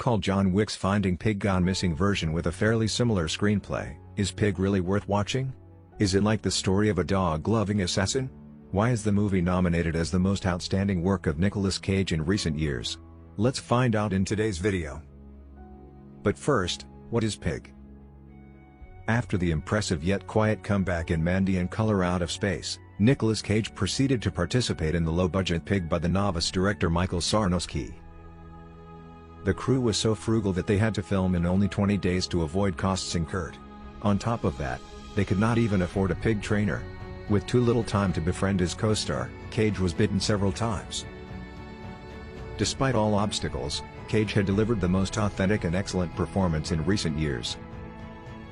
call John Wick's Finding Pig Gone Missing version with a fairly similar screenplay. Is Pig really worth watching? Is it like the story of a dog-loving assassin? Why is the movie nominated as the most outstanding work of Nicolas Cage in recent years? Let's find out in today's video. But first, what is Pig? After the impressive yet quiet comeback in Mandy and Color Out of Space, Nicolas Cage proceeded to participate in the low-budget Pig by the novice director Michael Sarnowski. The crew was so frugal that they had to film in only 20 days to avoid costs incurred. On top of that, they could not even afford a pig trainer. With too little time to befriend his co-star, Cage was bitten several times. Despite all obstacles, Cage had delivered the most authentic and excellent performance in recent years.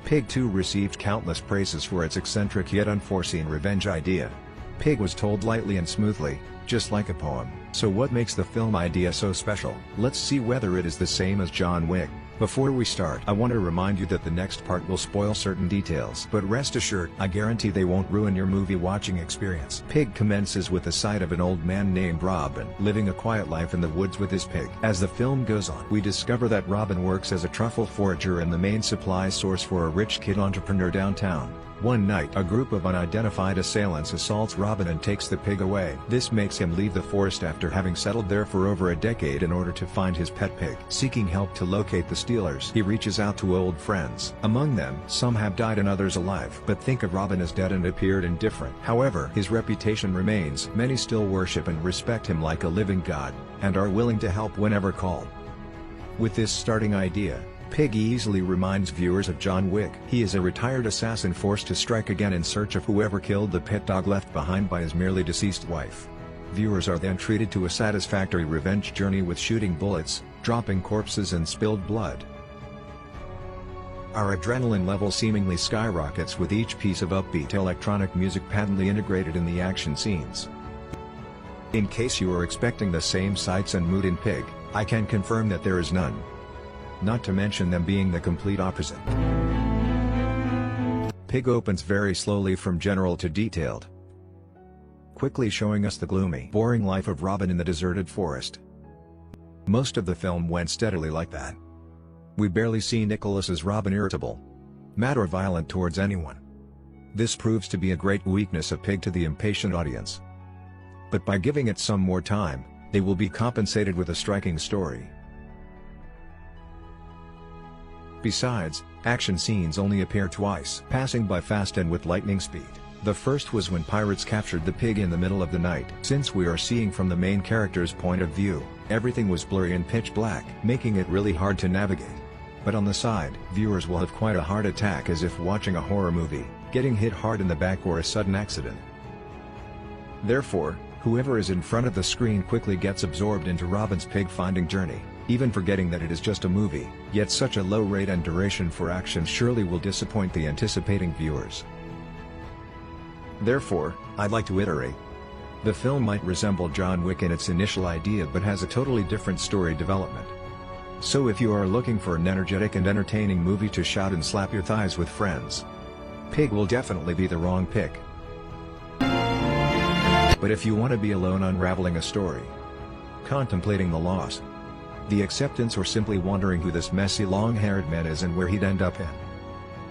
Pig 2 received countless praises for its eccentric yet unforeseen revenge idea. Pig was told lightly and smoothly, just like a poem. So what makes the film idea so special? Let's see whether it is the same as John Wick. Before we start, I want to remind you that the next part will spoil certain details, but rest assured, I guarantee they won't ruin your movie watching experience. Pig commences with the sight of an old man named Robin, living a quiet life in the woods with his pig. As the film goes on, we discover that Robin works as a truffle forager and the main supply source for a rich kid entrepreneur downtown. One night, a group of unidentified assailants assaults Robin and takes the pig away. This makes him leave the forest after having settled there for over a decade in order to find his pet pig. Seeking help to locate the stealers, he reaches out to old friends. Among them, some have died and others alive, but think of Robin as dead and appeared indifferent. However, his reputation remains. Many still worship and respect him like a living god, and are willing to help whenever called. With this starting idea, Pig easily reminds viewers of John Wick. He is a retired assassin forced to strike again in search of whoever killed the pet dog left behind by his merely deceased wife. Viewers are then treated to a satisfactory revenge journey with shooting bullets, dropping corpses and spilled blood. Our adrenaline level seemingly skyrockets with each piece of upbeat electronic music patently integrated in the action scenes. In case you are expecting the same sights and mood in Pig, I can confirm that there is none. Not to mention them being the complete opposite. Pig opens very slowly from general to detailed, quickly showing us the gloomy, boring life of Robin in the deserted forest. Most of the film went steadily like that. We barely see Nicholas's Robin irritable, mad or violent towards anyone. This proves to be a great weakness of Pig to the impatient audience. But by giving it some more time, they will be compensated with a striking story. Besides, action scenes only appear twice, passing by fast and with lightning speed. The first was when pirates captured the pig in the middle of the night. Since we are seeing from the main character's point of view, everything was blurry and pitch black, making it really hard to navigate. But on the side, viewers will have quite a heart attack as if watching a horror movie, getting hit hard in the back or a sudden accident. Therefore, whoever is in front of the screen quickly gets absorbed into Robin's pig-finding journey, even forgetting that it is just a movie. Yet such a low rate and duration for action surely will disappoint the anticipating viewers. Therefore, I'd like to iterate. The film might resemble John Wick in its initial idea but has a totally different story development. So if you are looking for an energetic and entertaining movie to shout and slap your thighs with friends, Pig will definitely be the wrong pick. But if you want to be alone unraveling a story, contemplating the loss, the acceptance, or simply wondering who this messy long-haired man is and where he'd end up in,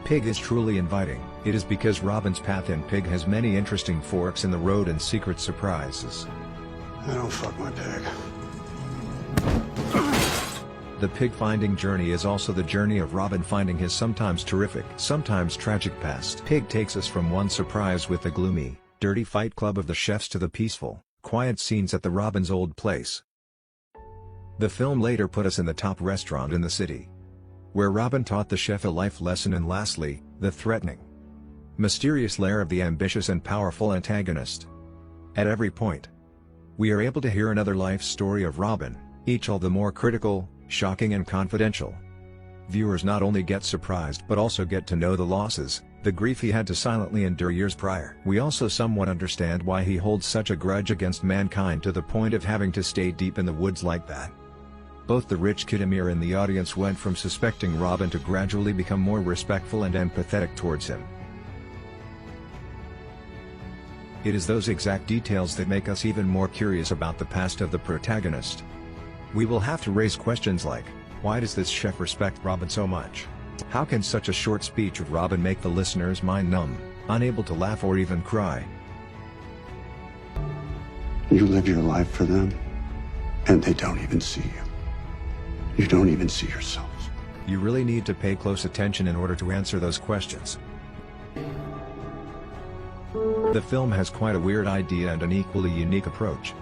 Pig is truly inviting. It is because Robin's path in Pig has many interesting forks in the road and secret surprises. I don't fuck my pig. The pig-finding journey is also the journey of Robin finding his sometimes terrific, sometimes tragic past. Pig takes us from one surprise with the gloomy, dirty fight club of the chefs to the peaceful, quiet scenes at the Robin's old place. The film later put us in the top restaurant in the city, where Robin taught the chef a life lesson, and lastly, the threatening, mysterious lair of the ambitious and powerful antagonist. At every point, we are able to hear another life story of Robin, each all the more critical, shocking and confidential. Viewers not only get surprised but also get to know the losses, the grief he had to silently endure years prior. We also somewhat understand why he holds such a grudge against mankind to the point of having to stay deep in the woods like that. Both the rich kid Amir and the audience went from suspecting Robin to gradually become more respectful and empathetic towards him. It is those exact details that make us even more curious about the past of the protagonist. We will have to raise questions like, Why does this chef respect Robin so much? How can such a short speech of Robin make the listener's mind numb, unable to laugh or even cry? You live your life for them, and they don't even see you. You don't even see yourselves. You really need to pay close attention in order to answer those questions. The film has quite a weird idea and an equally unique approach.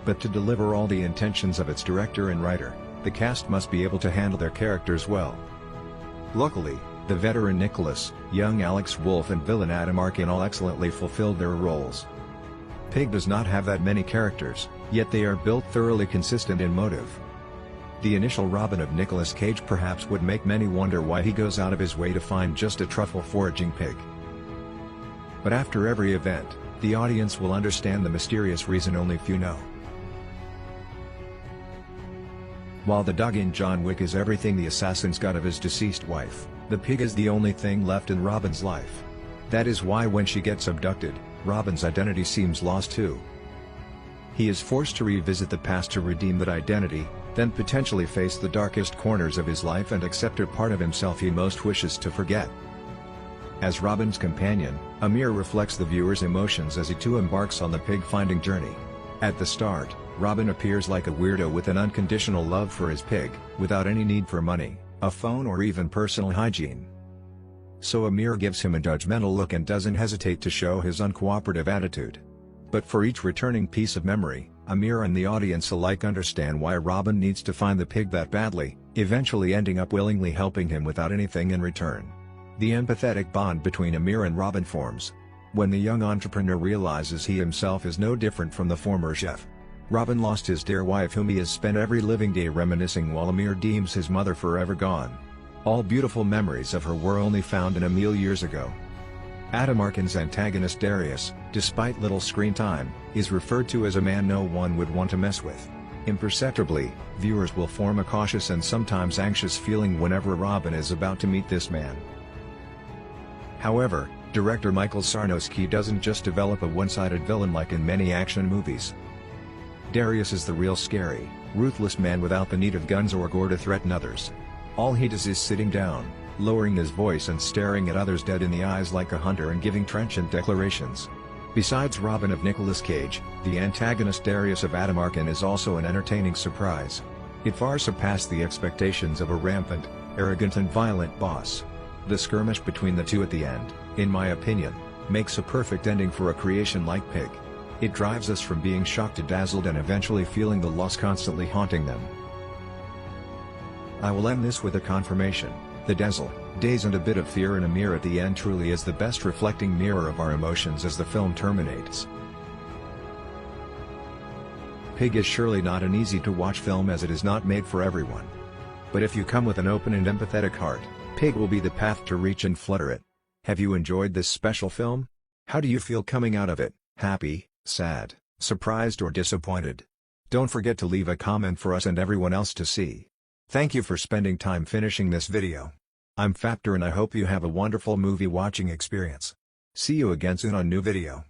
But to deliver all the intentions of its director and writer, the cast must be able to handle their characters well. Luckily, the veteran Nicholas, young Alex Wolff and villain Adam Arkin all excellently fulfilled their roles. Pig does not have that many characters, yet they are built thoroughly consistent in motive. The initial Robin of Nicolas Cage perhaps would make many wonder why he goes out of his way to find just a truffle-foraging pig. But after every event, the audience will understand the mysterious reason only few know. While the dog in John Wick is everything the assassin's got of his deceased wife, the pig is the only thing left in Robin's life. That is why when she gets abducted, Robin's identity seems lost too. He is forced to revisit the past to redeem that identity, then potentially face the darkest corners of his life and accept a part of himself he most wishes to forget. As Robin's companion, Amir reflects the viewer's emotions as he too embarks on the pig-finding journey. At the start, Robin appears like a weirdo with an unconditional love for his pig, without any need for money, a phone or even personal hygiene. So Amir gives him a judgmental look and doesn't hesitate to show his uncooperative attitude. But for each returning piece of memory, Amir and the audience alike understand why Robin needs to find the pig that badly, eventually ending up willingly helping him without anything in return. The empathetic bond between Amir and Robin forms when the young entrepreneur realizes he himself is no different from the former chef. Robin lost his dear wife whom he has spent every living day reminiscing while Amir deems his mother forever gone. All beautiful memories of her were only found in a meal years ago. Adam Arkin's antagonist Darius, despite little screen time, is referred to as a man no one would want to mess with. Imperceptibly, viewers will form a cautious and sometimes anxious feeling whenever Robin is about to meet this man. However, director Michael Sarnowski doesn't just develop a one-sided villain like in many action movies. Darius is the real scary, ruthless man without the need of guns or gore to threaten others. All he does is sitting down, lowering his voice and staring at others dead in the eyes like a hunter and giving trenchant declarations. Besides Robin of Nicolas Cage, the antagonist Darius of Adam Arkin is also an entertaining surprise. It far surpassed the expectations of a rampant, arrogant and violent boss. The skirmish between the two at the end, in my opinion, makes a perfect ending for a creation like Pig. It drives us from being shocked to dazzled and eventually feeling the loss constantly haunting them. I will end this with a confirmation: the dazzle, daze and a bit of fear in Amir at the end truly is the best reflecting mirror of our emotions as the film terminates. Pig is surely not an easy-to-watch film as it is not made for everyone. But if you come with an open and empathetic heart, Pig will be the path to reach and flutter it. Have you enjoyed this special film? How do you feel coming out of it? Happy, sad, surprised or disappointed? Don't forget to leave a comment for us and everyone else to see. Thank you for spending time finishing this video. I'm Factor and I hope you have a wonderful movie watching experience. See you again soon on new video.